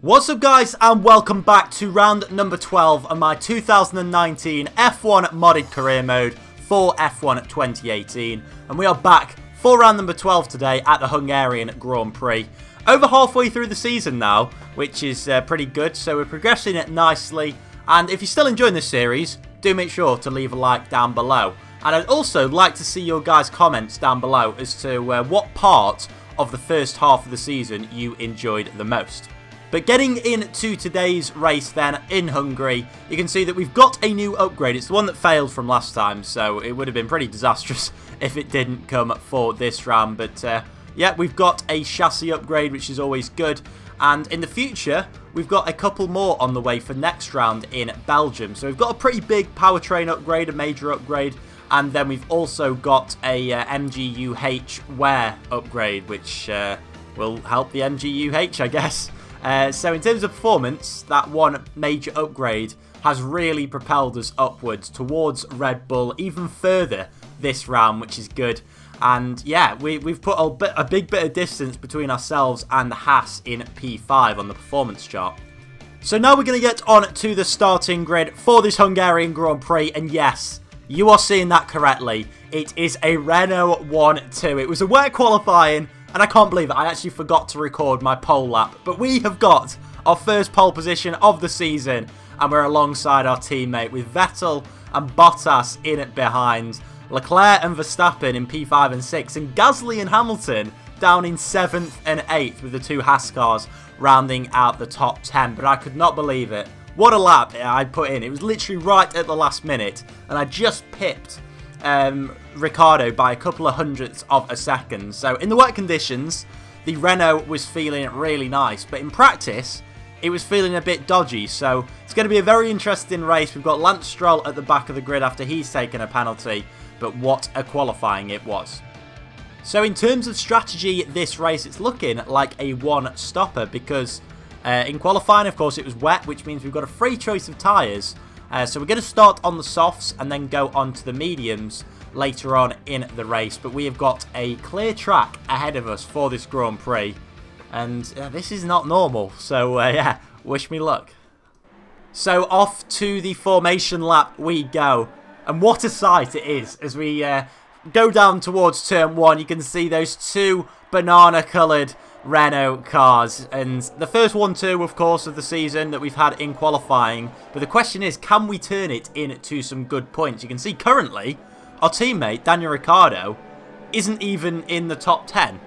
What's up guys, and welcome back to round number 12 of my 2019 F1 modded career mode for F1 2018, and we are back for round number 12 today at the Hungarian Grand Prix. Over halfway through the season now, which is pretty good, so we're progressing it nicely, and if you're still enjoying this series, do make sure to leave a like down below. And I'd also like to see your guys' comments down below as to what part of the first half of the season you enjoyed the most. But getting into today's race then in Hungary, you can see that we've got a new upgrade. It's the one that failed from last time, so it would have been pretty disastrous if it didn't come for this round. But yeah, we've got a chassis upgrade, which is always good. And in the future, we've got a couple more on the way for next round in Belgium. So we've got a pretty big powertrain upgrade, a major upgrade. And then we've also got a MGU-H wear upgrade, which will help the MGU-H, I guess. So in terms of performance, that one major upgrade has really propelled us upwards towards Red Bull even further this round, which is good. And yeah, we've put a big bit of distance between ourselves and the Haas in P5 on the performance chart. So now we're going to get on to the starting grid for this Hungarian Grand Prix, and yes, you are seeing that correctly. It is a Renault F1. It was a wet qualifying, and I can't believe it, I actually forgot to record my pole lap. But we have got our first pole position of the season, and we're alongside our teammate with Vettel and Bottas in it behind. Leclerc and Verstappen in P5 and 6, and Gasly and Hamilton down in 7th and 8th with the two Haas cars rounding out the top 10. But I could not believe it. What a lap I put in. It was literally right at the last minute, and I just pipped Ricciardo by a couple of hundredths of a second. So in the wet conditions, the Renault was feeling really nice, but in practice, it was feeling a bit dodgy. So it's going to be a very interesting race. We've got Lance Stroll at the back of the grid after he's taken a penalty, but what a qualifying it was. So in terms of strategy this race, it's looking like a one-stopper because in qualifying, of course, it was wet, which means we've got a free choice of tyres. So we're going to start on the softs and then go on to the mediums later on in the race. But we have got a clear track ahead of us for this Grand Prix. And this is not normal. So yeah, wish me luck. So off to the formation lap we go. And what a sight it is as we go down towards turn 1. You can see those two banana-coloured Renault cars, and the first 1-2 of course of the season that we've had in qualifying. But the question is, can we turn it into some good points? You can see currently our teammate Daniel Ricciardo isn't even in the top 10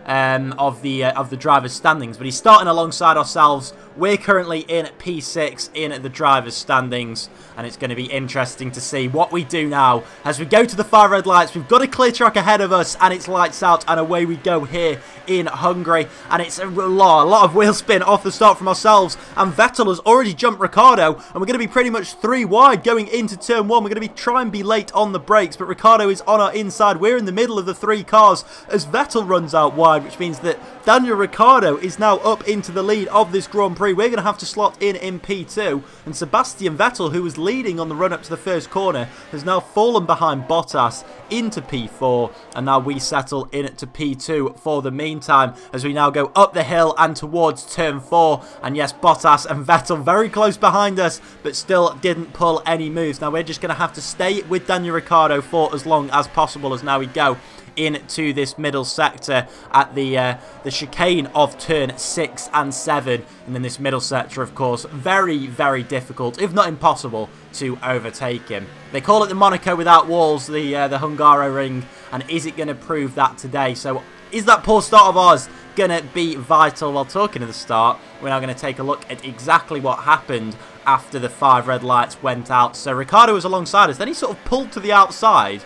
of the drivers' standings, but he's starting alongside ourselves. We're currently in P6 in the drivers' standings, and it's going to be interesting to see what we do now as we go to the 5 red lights. We've got a clear track ahead of us, and it's lights out, and away we go here in Hungary. And it's a lot of wheel spin off the start from ourselves, and Vettel has already jumped Ricciardo, and we're going to be pretty much 3 wide going into turn 1. We're going to try and be late on the brakes, but Ricciardo is on our inside. We're in the middle of the 3 cars as Vettel runs out wide, which means that Daniel Ricciardo is now up into the lead of this Grand Prix. We're going to have to slot in P2, and Sebastian Vettel, who was leading on the run up to the first corner, has now fallen behind Bottas into P4, and now we settle in to P2 for the meantime as we now go up the hill and towards turn 4. And yes, Bottas and Vettel very close behind us, but still didn't pull any moves. Now we're just going to have to stay with Daniel Ricciardo for as long as possible as now we go into this middle sector at the chicane of turn 6 and 7, and then this middle sector, of course, very, very difficult, if not impossible, to overtake him. They call it the Monaco without walls, the Hungaroring, and is it going to prove that today? So is that poor start of ours going to be vital? While talking to the start, we're now going to take a look at exactly what happened after the 5 red lights went out. So Ricciardo was alongside us, then he sort of pulled to the outside,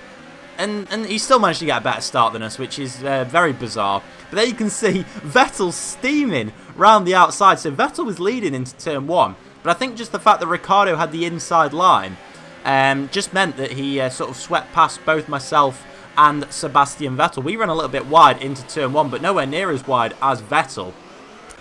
and he still managed to get a better start than us, which is very bizarre. But there you can see Vettel steaming round the outside. So Vettel was leading into turn 1. But I think just the fact that Ricciardo had the inside line just meant that he sort of swept past both myself and Sebastian Vettel. We ran a little bit wide into turn 1, but nowhere near as wide as Vettel.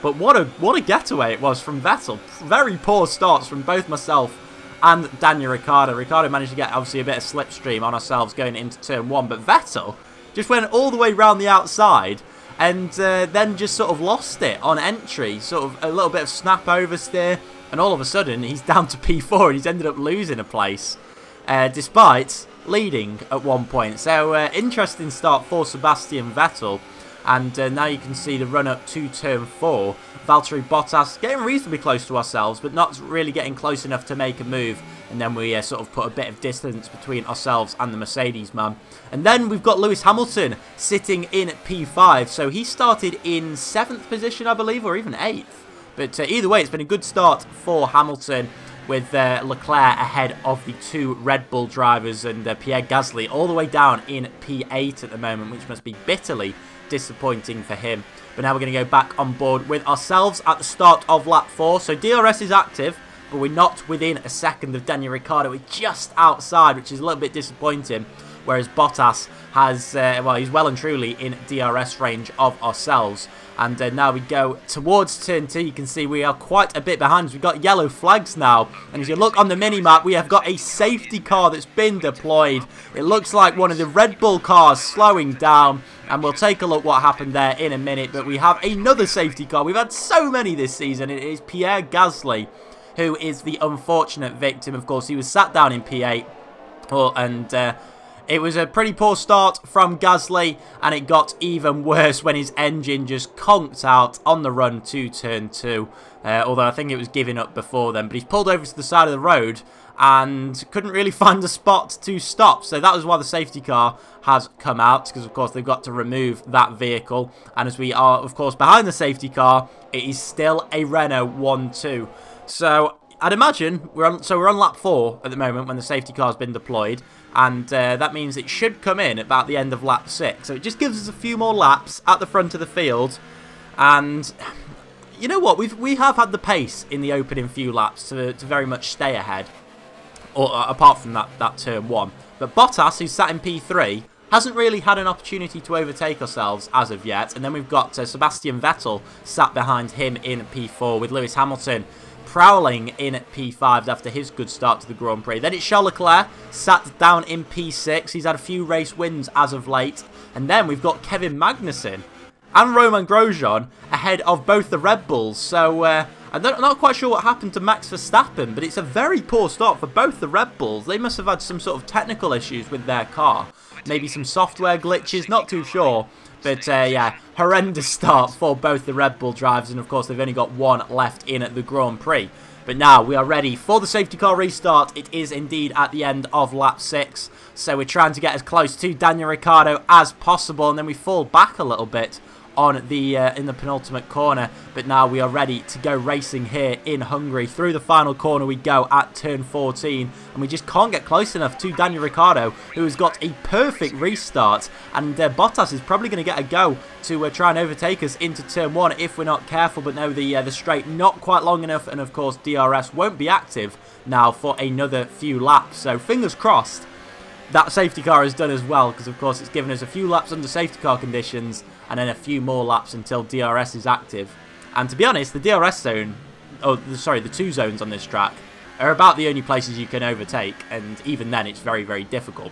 But what a getaway it was from Vettel. Very poor starts from both myself and Daniel Ricciardo. Ricciardo managed to get obviously a bit of slipstream on ourselves going into turn 1, but Vettel just went all the way round the outside and then just sort of lost it on entry. Sort of a little bit of snap oversteer, and all of a sudden he's down to P4 and he's ended up losing a place, despite leading at one point. So interesting start for Sebastian Vettel. And now you can see the run up to turn 4. Valtteri Bottas getting reasonably close to ourselves, but not really getting close enough to make a move. And then we sort of put a bit of distance between ourselves and the Mercedes man. And then we've got Lewis Hamilton sitting in P5. So he started in 7th position, I believe, or even 8th. But either way, it's been a good start for Hamilton, with Leclerc ahead of the 2 Red Bull drivers, and Pierre Gasly all the way down in P8 at the moment, which must be bitterly disappointing for him. But now we're going to go back on board with ourselves at the start of lap 4. So DRS is active, but we're not within a second of Daniel Ricciardo. We're just outside, which is a little bit disappointing. Whereas Bottas has, well, he's well and truly in DRS range of ourselves. And now we go towards turn 2. You can see we are quite a bit behind. We've got yellow flags now. And as you look on the mini-map, we have got a safety car that's been deployed. It looks like one of the Red Bull cars slowing down. And we'll take a look what happened there in a minute. But we have another safety car. We've had so many this season. It is Pierre Gasly, who is the unfortunate victim. Of course, he was sat down in P8. And it was a pretty poor start from Gasly, and it got even worse when his engine just conked out on the run to turn 2. Although I think it was giving up before then. But he's pulled over to the side of the road and couldn't really find a spot to stop. So that was why the safety car has come out, because of course they've got to remove that vehicle. And as we are, of course, behind the safety car, it is still a Renault 1-2. So I'd imagine we're on lap 4 at the moment when the safety car has been deployed. And that means it should come in about the end of lap 6. So it just gives us a few more laps at the front of the field. And you know what? We have had the pace in the opening few laps to very much stay ahead. Or apart from that turn 1. But Bottas, who's sat in P3, hasn't really had an opportunity to overtake ourselves as of yet. And then we've got Sebastian Vettel sat behind him in P4, with Lewis Hamilton prowling in at P5 after his good start to the Grand Prix. Then it's Charles Leclerc, sat down in P6. He's had a few race wins as of late. And then we've got Kevin Magnussen and Romain Grosjean ahead of both the Red Bulls. So I'm not quite sure what happened to Max Verstappen, but it's a very poor start for both the Red Bulls. They must have had some sort of technical issues with their car. Maybe some software glitches, not too sure. But yeah, horrendous start for both the Red Bull drivers, and of course they've only got one left in at the Grand Prix. But now we are ready for the safety car restart. It is indeed at the end of lap 6, so we're trying to get as close to Daniel Ricciardo as possible, and then we fall back a little bit on the in the penultimate corner. But now we are ready to go racing here in Hungary. Through the final corner we go at turn 14, and we just can't get close enough to Daniel Ricciardo, who has got a perfect restart. And Bottas is probably going to get a go to try and overtake us into turn 1 if we're not careful. But no, the straight not quite long enough, and of course DRS won't be active now for another few laps. So fingers crossed that safety car is done as well, because of course it's given us a few laps under safety car conditions and then a few more laps until DRS is active. And to be honest, the DRS zone, the 2 zones on this track are about the only places you can overtake, and even then it's very, very difficult.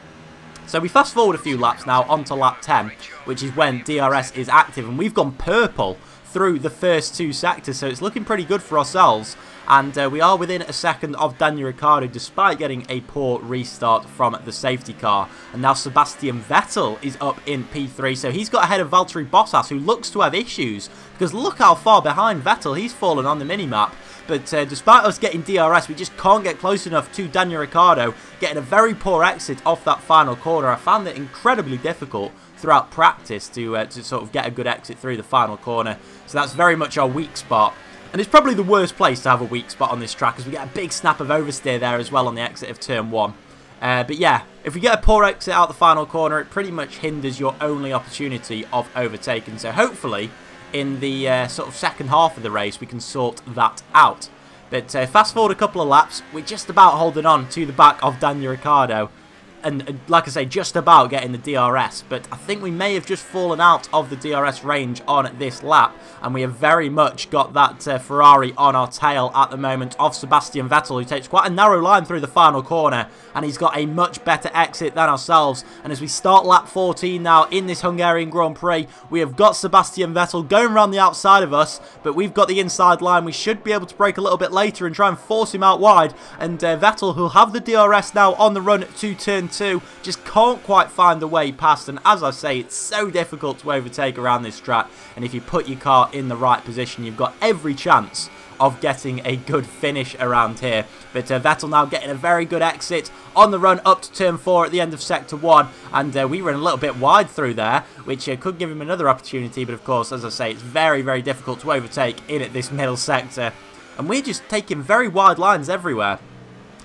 So we fast forward a few laps now onto lap 10, which is when DRS is active, and we've gone purple through the first 2 sectors, so it's looking pretty good for ourselves. And we are within a second of Daniel Ricciardo, despite getting a poor restart from the safety car. And now Sebastian Vettel is up in P3, so he's got ahead of Valtteri Bottas, who looks to have issues, because look how far behind Vettel he's fallen on the mini-map. But despite us getting DRS, we just can't get close enough to Daniel Ricciardo, getting a very poor exit off that final corner. I found it incredibly difficult throughout practice to sort of get a good exit through the final corner. So that's very much our weak spot. And it's probably the worst place to have a weak spot on this track, as we get a big snap of oversteer there as well on the exit of turn 1. But yeah, if we get a poor exit out the final corner, it pretty much hinders your only opportunity of overtaking. So hopefully in the sort of second half of the race we can sort that out. But fast forward a couple of laps, we're just about holding on to the back of Daniel Ricciardo. and like I say, just about getting the DRS, but I think we may have just fallen out of the DRS range on this lap, and we have very much got that Ferrari on our tail at the moment of Sebastian Vettel, who takes quite a narrow line through the final corner, and he's got a much better exit than ourselves. And as we start lap 14 now in this Hungarian Grand Prix, we have got Sebastian Vettel going around the outside of us, but we've got the inside line. We should be able to brake a little bit later and try and force him out wide, and Vettel, who'll have the DRS now on the run to turn 2, just can't quite find the way past. And as I say, it's so difficult to overtake around this track, and if you put your car in the right position, you've got every chance of getting a good finish around here. But Vettel now getting a very good exit on the run up to turn 4 at the end of sector 1, and we were a little bit wide through there, which could give him another opportunity, but of course, as I say, it's very, very difficult to overtake in at this middle sector, and we're just taking very wide lines everywhere.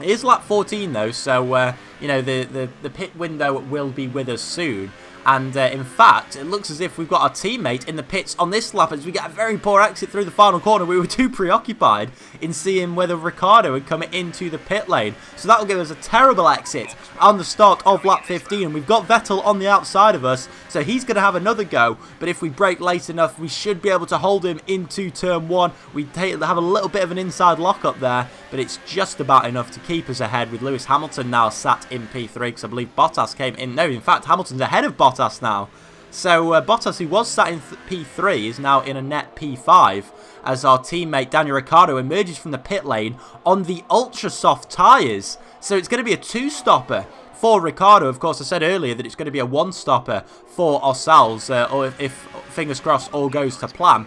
It is lap 14 though, so you know, the pit window will be with us soon. And in fact, it looks as if we've got our teammate in the pits on this lap as we get a very poor exit through the final corner. We were too preoccupied in seeing whether Ricciardo had come into the pit lane. So that will give us a terrible exit on the start of lap 15. And we've got Vettel on the outside of us, so he's going to have another go. But if we brake late enough, we should be able to hold him into turn 1. We have a little bit of an inside lock up there, but it's just about enough to keep us ahead, with Lewis Hamilton now sat in P3, because I believe Bottas came in. No, in fact, Hamilton's ahead of Bottas now. So Bottas, who was sat in P3, is now in a net P5 as our teammate Daniel Ricciardo emerges from the pit lane on the ultra soft tyres. So it's going to be a 2-stopper for Ricciardo. Of course, I said earlier that it's going to be a 1-stopper for ourselves, or if fingers crossed all goes to plan.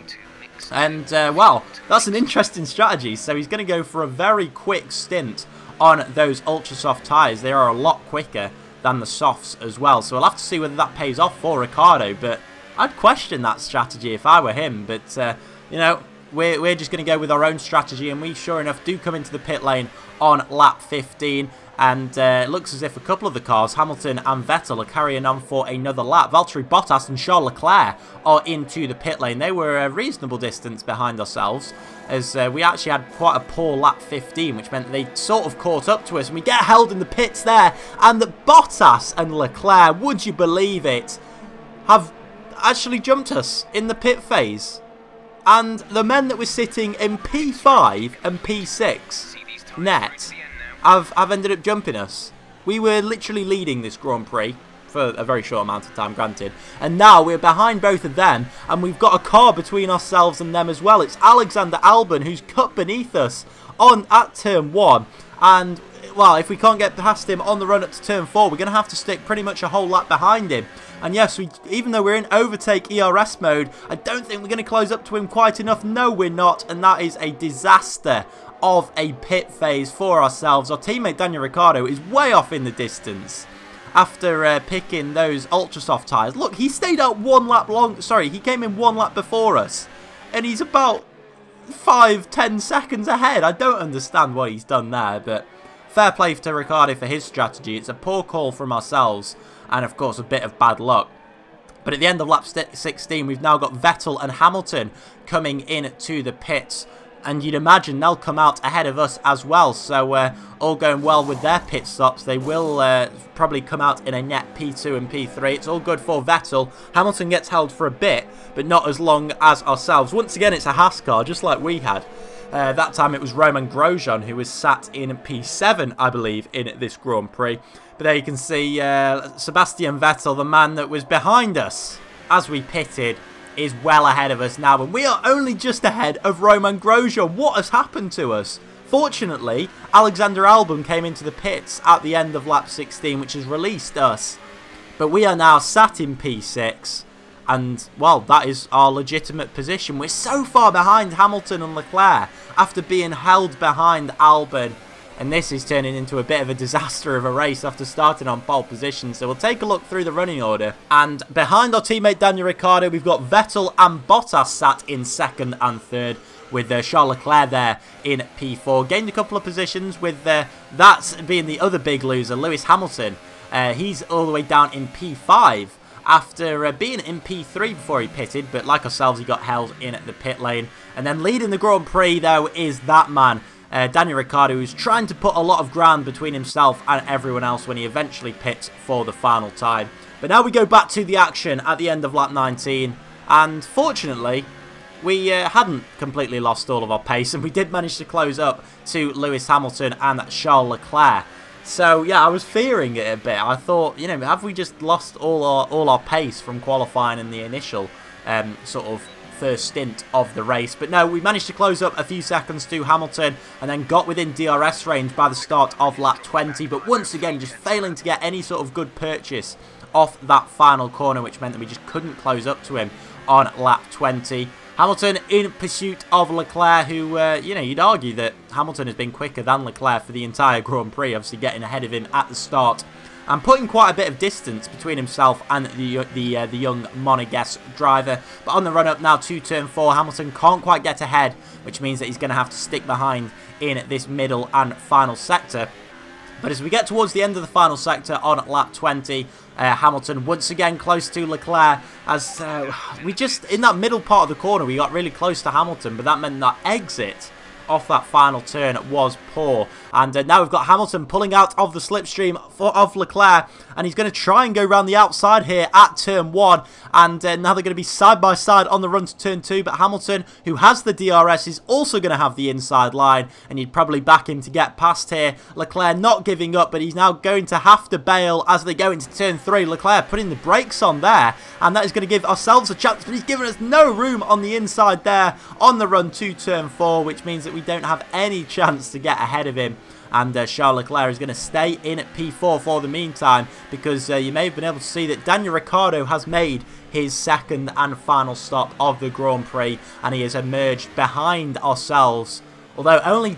And well, that's an interesting strategy. So he's going to go for a very quick stint on those ultra soft tyres. They are a lot quicker than the softs as well, so we'll have to see whether that pays off for Ricciardo, but I'd question that strategy if I were him. But you know, we're just going to go with our own strategy, and we sure enough do come into the pit lane on lap 15, and it looks as if a couple of the cars, Hamilton and Vettel, are carrying on for another lap. Valtteri Bottas and Charles Leclerc are into the pit lane. They were a reasonable distance behind ourselves, as we actually had quite a poor lap 15, which meant they sort of caught up to us, and we get held in the pits there, and the Bottas and Leclerc, would you believe it, have actually jumped us in the pit phase. And the men that were sitting in P5 and P6 net have ended up jumping us. We were literally leading this Grand Prix for a very short amount of time, granted, and now we're behind both of them, and we've got a car between ourselves and them as well. It's Alexander Albon who's cut beneath us at turn 1, and well, if we can't get past him on the run up to turn 4, we're going to have to stick pretty much a whole lap behind him. And yes, even though we're in overtake ERS mode, I don't think we're going to close up to him quite enough. No, we're not, and that is a disaster of a pit phase for ourselves. Our teammate Daniel Ricciardo is way off in the distance after picking those ultra soft tyres. Look, he stayed out 1 lap long. Sorry, he came in 1 lap before us, and he's about 5-10 seconds ahead. I don't understand what he's done there, but fair play to Ricciardo for his strategy. It's a poor call from ourselves, and of course a bit of bad luck. But at the end of lap 16, we've now got Vettel and Hamilton coming in to the pits, and you'd imagine they'll come out ahead of us as well. So all going well with their pit stops. They will probably come out in a net P2 and P3. It's all good for Vettel. Hamilton gets held for a bit, but not as long as ourselves. Once again, it's a Haas car, just like we had. That time it was Romain Grosjean who was sat in P7, I believe, in this Grand Prix. But there you can see Sebastian Vettel, the man that was behind us as we pitted, is well ahead of us now, and we are only just ahead of Romain Grosjean. What has happened to us? Fortunately, Alexander Albon came into the pits at the end of lap 16, which has released us. But we are now sat in P6, and, well, that is our legitimate position. We're so far behind Hamilton and Leclerc after being held behind Albon. And this is turning into a bit of a disaster of a race after starting on pole position. So we'll take a look through the running order. And behind our teammate Daniel Ricciardo, we've got Vettel and Bottas sat in 2nd and 3rd, with Charles Leclerc there in P4. Gained a couple of positions with that being the other big loser, Lewis Hamilton. He's all the way down in P5 after being in P3 before he pitted. But like ourselves, he got held in at the pit lane. And then leading the Grand Prix, though, is that man, Daniel Ricciardo, who's trying to put a lot of ground between himself and everyone else when he eventually pits for the final time. But now we go back to the action at the end of lap 19, and fortunately, we hadn't completely lost all of our pace, and we did manage to close up to Lewis Hamilton and Charles Leclerc. So yeah, I was fearing it a bit. I thought, you know, have we just lost all our pace from qualifying in the initial sort of first stint of the race? But no, we managed to close up a few seconds to Hamilton and then got within DRS range by the start of lap 20, but once again just failing to get any sort of good purchase off that final corner, which meant that we just couldn't close up to him on lap 20. Hamilton in pursuit of Leclerc, who, you know, you'd argue that Hamilton has been quicker than Leclerc for the entire Grand Prix, obviously getting ahead of him at the start and putting quite a bit of distance between himself and the young Monegasque driver. But on the run-up now to turn 4, Hamilton can't quite get ahead, which means that he's going to have to stick behind in this middle and final sector. But as we get towards the end of the final sector on lap 20, Hamilton once again close to Leclerc, as we just, in that middle part of the corner, we got really close to Hamilton, but that meant that exit off that final turn was poor. And now we've got Hamilton pulling out of the slipstream of Leclerc, and he's going to try and go around the outside here at turn 1. And now they're going to be side by side on the run to turn 2, but Hamilton, who has the DRS, is also going to have the inside line, and you'd probably back him to get past here. Leclerc not giving up, but he's now going to have to bail as they go into turn 3. Leclerc putting the brakes on there, and that is going to give ourselves a chance, but he's given us no room on the inside there on the run to turn 4, which means that we don't have any chance to get ahead of him. And Charles Leclerc is going to stay in at P4 for the meantime, because you may have been able to see that Daniel Ricciardo has made his second and final stop of the Grand Prix, and he has emerged behind ourselves, although only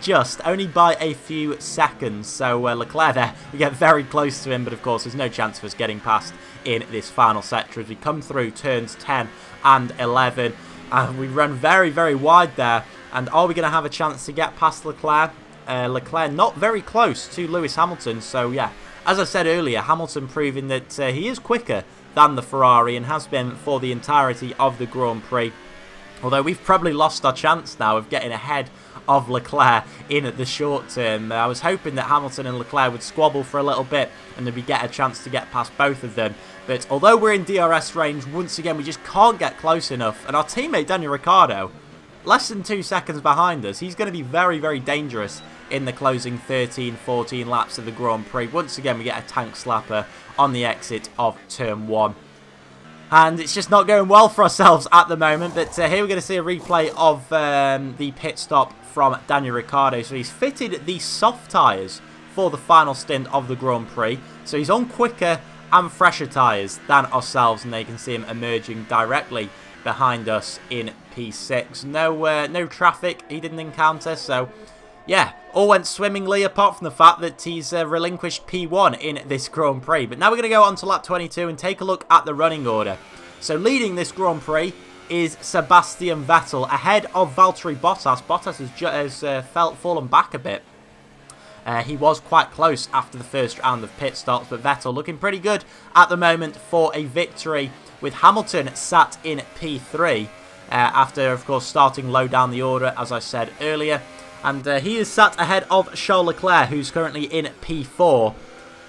by a few seconds. So Leclerc there, we get very close to him, but of course there's no chance of us getting past in this final sector as we come through turns 10 and 11, and we run very, very wide there. And are we going to have a chance to get past Leclerc? Leclerc not very close to Lewis Hamilton, so yeah, as I said earlier, Hamilton proving that he is quicker than the Ferrari and has been for the entirety of the Grand Prix. Although we've probably lost our chance now of getting ahead of Leclerc in the short term. I was hoping that Hamilton and Leclerc would squabble for a little bit and then we get a chance to get past both of them. But although we're in DRS range, once again we just can't get close enough, and our teammate Daniel Ricciardo, less than 2 seconds behind us, he's going to be very, very dangerous in the closing 13-14 laps of the Grand Prix. Once again, we get a tank slapper on the exit of turn 1. And it's just not going well for ourselves at the moment. But here we're going to see a replay of the pit stop from Daniel Ricciardo. So he's fitted the soft tyres for the final stint of the Grand Prix. So he's on quicker and fresher tyres than ourselves. And there you can see him emerging directly behind us in P6. No traffic he didn't encounter, so yeah, all went swimmingly apart from the fact that he's relinquished P1 in this Grand Prix. But now we're going to go on to lap 22 and take a look at the running order. So leading this Grand Prix is Sebastian Vettel ahead of Valtteri Bottas. Bottas has fallen back a bit. He was quite close after the first round of pit stops, but Vettel looking pretty good at the moment for a victory, with Hamilton sat in P3 after, of course, starting low down the order, as I said earlier. And he is sat ahead of Charles Leclerc, who's currently in P4.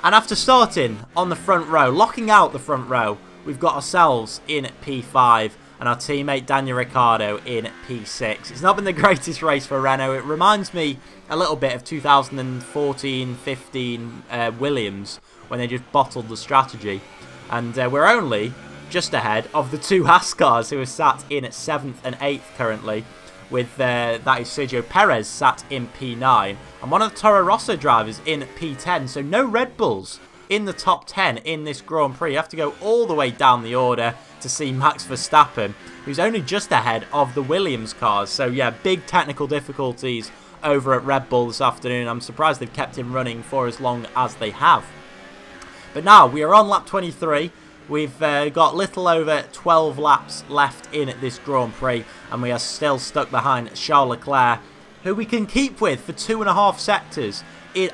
And after starting on the front row, locking out the front row, we've got ourselves in P5 and our teammate Daniel Ricciardo in P6. It's not been the greatest race for Renault. It reminds me a little bit of 2014-15 Williams, when they just bottled the strategy. And we're only just ahead of the two Haas cars, who are sat in 7th and 8th currently, with that is Sergio Perez sat in P9 and one of the Toro Rosso drivers in P10. So no Red Bulls in the top 10 in this Grand Prix. You have to go all the way down the order to see Max Verstappen, who's only just ahead of the Williams cars. So yeah, big technical difficulties over at Red Bull this afternoon. I'm surprised they've kept him running for as long as they have. But now we are on lap 23. We've got little over 12 laps left in this Grand Prix, and we are still stuck behind Charles Leclerc, who we can keep with for 2.5 sectors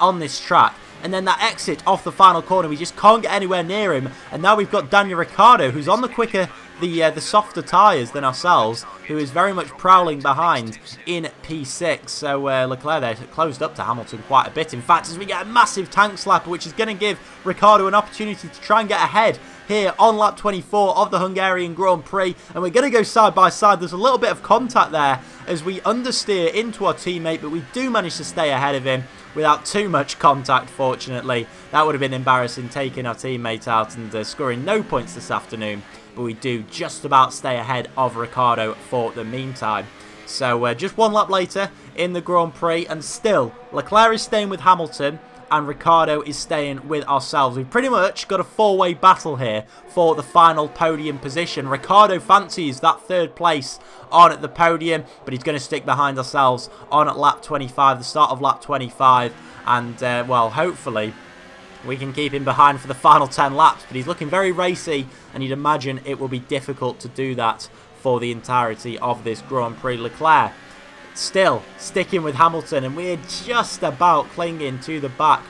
on this track. And then that exit off the final corner, we just can't get anywhere near him. And now we've got Daniel Ricciardo, who's on the quicker the softer tyres than ourselves, who is very much prowling behind in P6. So Leclerc there closed up to Hamilton quite a bit. In fact, as we get a massive tank slapper, which is going to give Ricciardo an opportunity to try and get ahead here on lap 24 of the Hungarian Grand Prix, and we're going to go side by side. There's a little bit of contact there as we understeer into our teammate, but we do manage to stay ahead of him without too much contact, fortunately. That would have been embarrassing, taking our teammate out and scoring no points this afternoon, but we do just about stay ahead of Ricciardo for the meantime. So just one lap later in the Grand Prix, and still Leclerc is staying with Hamilton and Ricciardo is staying with ourselves. We've pretty much got a four-way battle here for the final podium position. Ricciardo fancies that third place on the podium, but he's going to stick behind ourselves on at lap 25, the start of lap 25. And, well, hopefully we can keep him behind for the final 10 laps. But he's looking very racy, and you'd imagine it will be difficult to do that for the entirety of this Grand Prix. Leclerc still sticking with Hamilton, and we're just about clinging to the back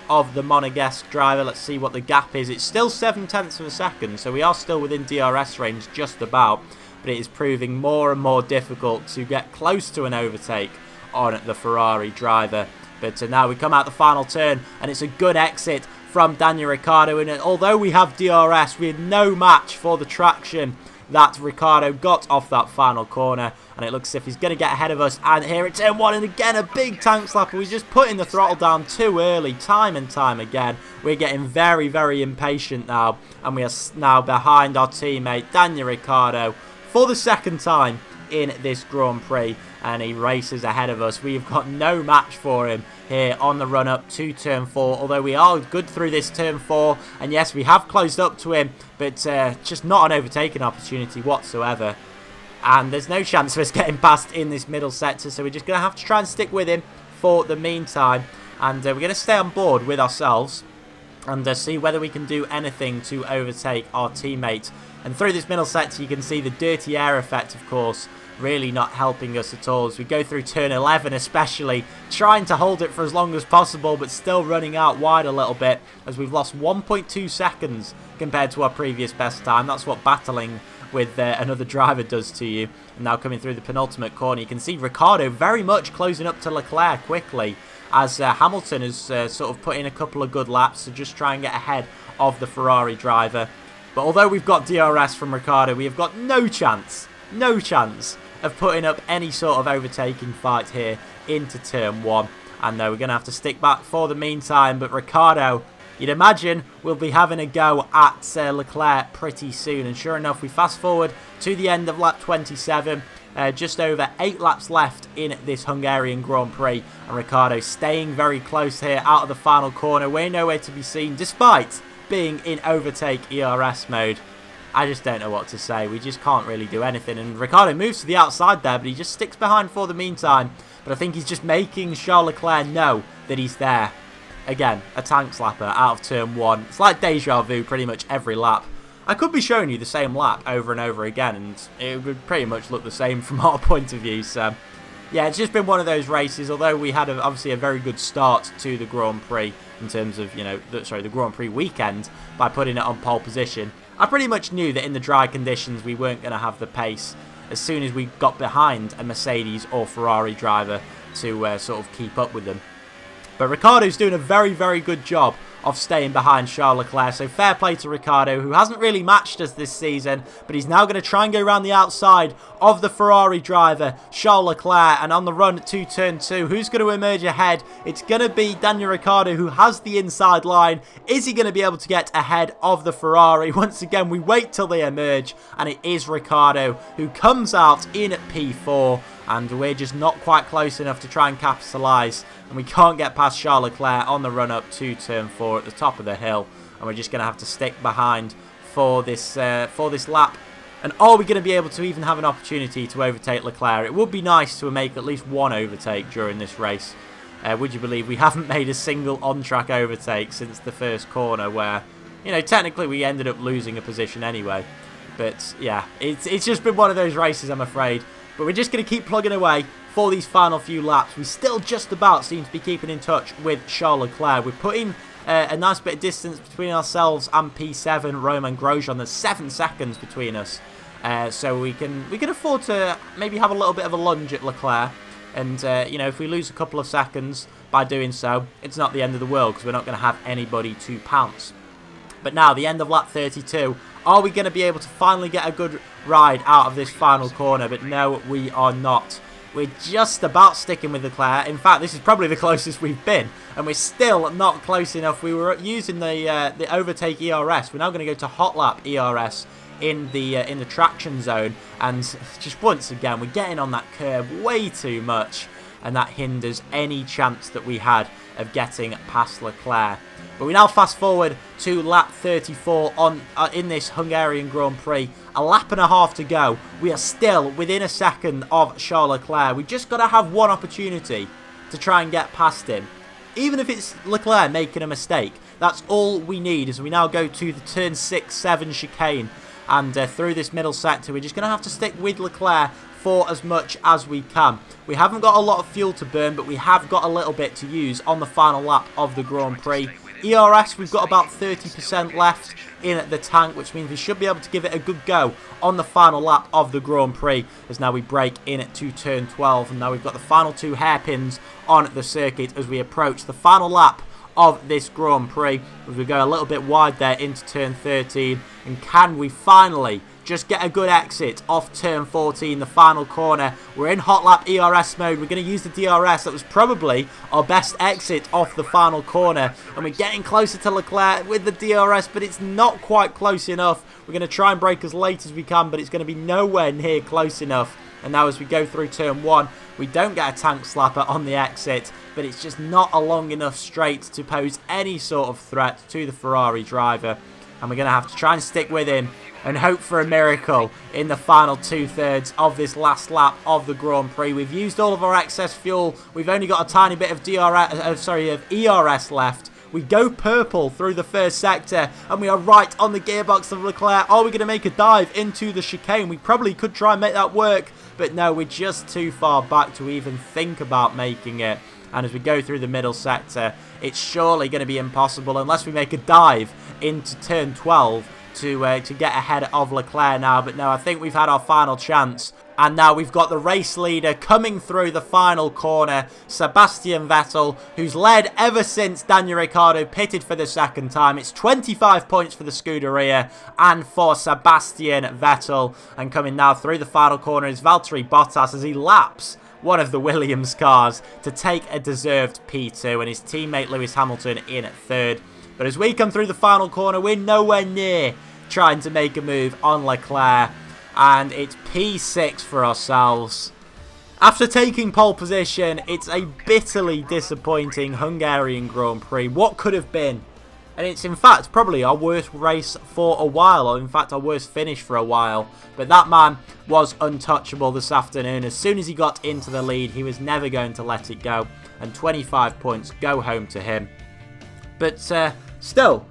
of the Monegasque driver. Let's see what the gap is. It's still 0.7 of a second, so we are still within DRS range just about, but it is proving more and more difficult to get close to an overtake on the Ferrari driver. But now we come out the final turn, and it's a good exit from Daniel Ricciardo, and although we have DRS, we had no match for the traction that Ricciardo got off that final corner, and it looks as if he's going to get ahead of us. And here it's turn 1, and again a big tank slapper. We're just putting the throttle down too early, time and time again. We're getting very, very impatient now, and we are now behind our teammate Daniel Ricciardo for the second time in this Grand Prix, and he races ahead of us. We've got no match for him here on the run up to turn 4, although we are good through this turn 4, and yes, we have closed up to him, but just not an overtaking opportunity whatsoever, and there's no chance of us getting past in this middle sector, so we're just going to have to try and stick with him for the meantime, and we're going to stay on board with ourselves and see whether we can do anything to overtake our teammate. And through this middle sector, you can see the dirty air effect, of course, really not helping us at all as we go through turn 11, especially trying to hold it for as long as possible, but still running out wide a little bit as we've lost 1.2 seconds compared to our previous best time. That's what battling with another driver does to you. And now coming through the penultimate corner, you can see Ricciardo very much closing up to Leclerc quickly, as Hamilton has sort of put in a couple of good laps to just try and get ahead of the Ferrari driver. But although we've got DRS from Ricciardo, we have got no chance of putting up any sort of overtaking fight here into turn 1. And we're going to have to stick back for the meantime. But Ricciardo, you'd imagine, will be having a go at Leclerc pretty soon. And sure enough, we fast forward to the end of lap 27. Just over 8 laps left in this Hungarian Grand Prix. And Ricciardo staying very close here out of the final corner. We're nowhere to be seen despite being in overtake ERS mode. I just don't know what to say. We just can't really do anything. And Ricciardo moves to the outside there, but he just sticks behind for the meantime. But I think he's just making Charles Leclerc know that he's there. Again, a tank slapper out of turn 1. It's like deja vu pretty much every lap. I could be showing you the same lap over and over again, and it would pretty much look the same from our point of view. So, yeah, it's just been one of those races. Although we had obviously a very good start to the Grand Prix in terms of, you know, the Grand Prix weekend by putting it on pole position. I pretty much knew that in the dry conditions we weren't going to have the pace as soon as we got behind a Mercedes or Ferrari driver to sort of keep up with them. But Ricciardo's doing a very, very good job of staying behind Charles Leclerc. So fair play to Ricciardo, who hasn't really matched us this season, but he's now going to try and go around the outside of the Ferrari driver, Charles Leclerc, and on the run to turn 2, who's going to emerge ahead? It's going to be Daniel Ricciardo, who has the inside line. Is he going to be able to get ahead of the Ferrari? Once again, we wait till they emerge, and it is Ricciardo who comes out in P4, and we're just not quite close enough to try and capitalise, and we can't get past Charles Leclerc on the run up to turn 4 at the top of the hill, and we're just going to have to stick behind for this lap. And are we going to be able to even have an opportunity to overtake Leclerc? It would be nice to make at least one overtake during this race. Would you believe we haven't made a single on-track overtake since the first corner, where, you know, technically we ended up losing a position anyway. But yeah, it's just been one of those races, I'm afraid. But we're just going to keep plugging away for these final few laps. We still just about seem to be keeping in touch with Charles Leclerc. We're putting a nice bit of distance between ourselves and P7, Romain Grosjean. There's 7 seconds between us. So we can afford to maybe have a little bit of a lunge at Leclerc. And, you know, if we lose a couple of seconds by doing so, it's not the end of the world because we're not going to have anybody to pounce. But now, the end of lap 32, are we going to be able to finally get a good ride out of this final corner? But no, we are not. We're just about sticking with Leclerc. In fact, this is probably the closest we've been. And we're still not close enough. We were using the overtake ERS. We're now going to go to hot lap ERS in the traction zone. And just once again, we're getting on that curb way too much. And that hinders any chance that we had of getting past Leclerc. But we now fast forward to lap 34 in this Hungarian Grand Prix. A lap and a half to go. We are still within a second of Charles Leclerc. We've just got to have one opportunity to try and get past him. Even if it's Leclerc making a mistake, that's all we need as we now go to the turn 6-7 chicane. And through this middle sector, we're just going to have to stick with Leclerc for as much as we can. We haven't got a lot of fuel to burn, but we have got a little bit to use on the final lap of the Grand Prix. ERS, we've got about 30% left in the tank, which means we should be able to give it a good go on the final lap of the Grand Prix, as now we break in to turn 12, and now we've got the final two hairpins on the circuit as we approach the final lap of this Grand Prix, as we go a little bit wide there into turn 13, and can we finally just get a good exit off turn 14, the final corner. We're in hot lap ERS mode. We're going to use the DRS. That was probably our best exit off the final corner. And we're getting closer to Leclerc with the DRS, but it's not quite close enough. We're going to try and brake as late as we can, but it's going to be nowhere near close enough. And now as we go through turn 1, we don't get a tank slapper on the exit, but it's just not a long enough straight to pose any sort of threat to the Ferrari driver. And we're going to have to try and stick with him and hope for a miracle in the final two-thirds of this last lap of the Grand Prix. We've used all of our excess fuel. We've only got a tiny bit of ERS left. We go purple through the first sector, and we are right on the gearbox of Leclerc. Are we going to make a dive into the chicane? We probably could try and make that work, but no, we're just too far back to even think about making it. And as we go through the middle sector, it's surely going to be impossible unless we make a dive into turn 12 to get ahead of Leclerc now. But no, I think we've had our final chance. And now we've got the race leader coming through the final corner, Sebastian Vettel, who's led ever since Daniel Ricciardo pitted for the second time. It's 25 points for the Scuderia and for Sebastian Vettel. And coming now through the final corner is Valtteri Bottas as he laps one of the Williams cars to take a deserved P2, and his teammate Lewis Hamilton in at third. But as we come through the final corner, we're nowhere near trying to make a move on Leclerc, and it's P6 for ourselves. After taking pole position, it's a bitterly disappointing Hungarian Grand Prix. What could have been? And it's in fact probably our worst race for a while, or in fact our worst finish for a while. But that man was untouchable this afternoon. As soon as he got into the lead, he was never going to let it go. And 25 points go home to him. But still,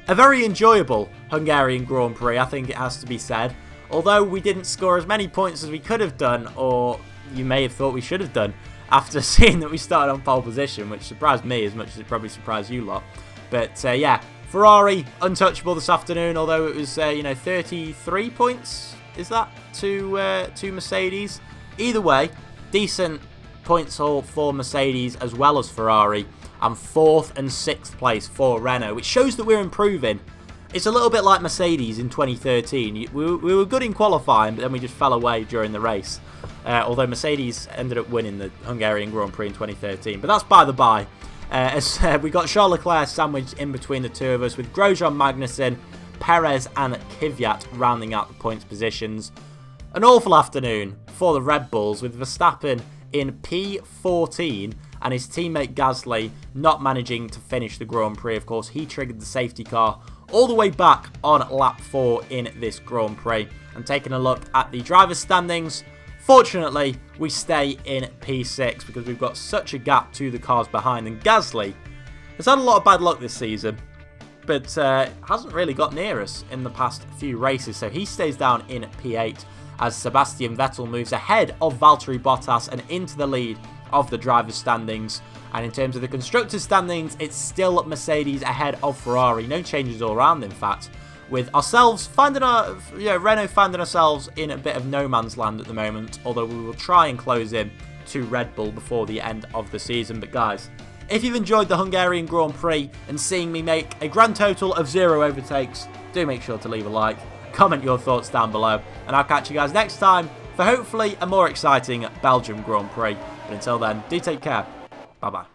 a very enjoyable Hungarian Grand Prix, I think it has to be said. Although we didn't score as many points as we could have done, or you may have thought we should have done, after seeing that we started on pole position, which surprised me as much as it probably surprised you lot. But yeah, Ferrari untouchable this afternoon, although it was, you know, 33 points, is that, to Mercedes? Either way, decent points haul for Mercedes as well as Ferrari, and 4th and 6th place for Renault, which shows that we're improving. It's a little bit like Mercedes in 2013. We were good in qualifying, but then we just fell away during the race. Although Mercedes ended up winning the Hungarian Grand Prix in 2013, but that's by the by. We got Charles Leclerc sandwiched in between the two of us, with Grosjean, Magnussen, Perez and Kvyat rounding out the points positions. An awful afternoon for the Red Bulls, with Verstappen in P14 and his teammate Gasly not managing to finish the Grand Prix. Of course, he triggered the safety car all the way back on lap 4 in this Grand Prix. And taking a look at the driver's standings, fortunately, we stay in P6 because we've got such a gap to the cars behind. And Gasly has had a lot of bad luck this season, but hasn't really got near us in the past few races. So he stays down in P8 as Sebastian Vettel moves ahead of Valtteri Bottas and into the lead of the driver's standings. And in terms of the constructors' standings, it's still Mercedes ahead of Ferrari. No changes all around, in fact, with ourselves finding Renault finding ourselves in a bit of no man's land at the moment, although we will try and close in to Red Bull before the end of the season. But guys, if you've enjoyed the Hungarian Grand Prix and seeing me make a grand total of 0 overtakes, do make sure to leave a like, comment your thoughts down below, and I'll catch you guys next time for hopefully a more exciting Belgium Grand Prix. But until then, do take care. Bye bye.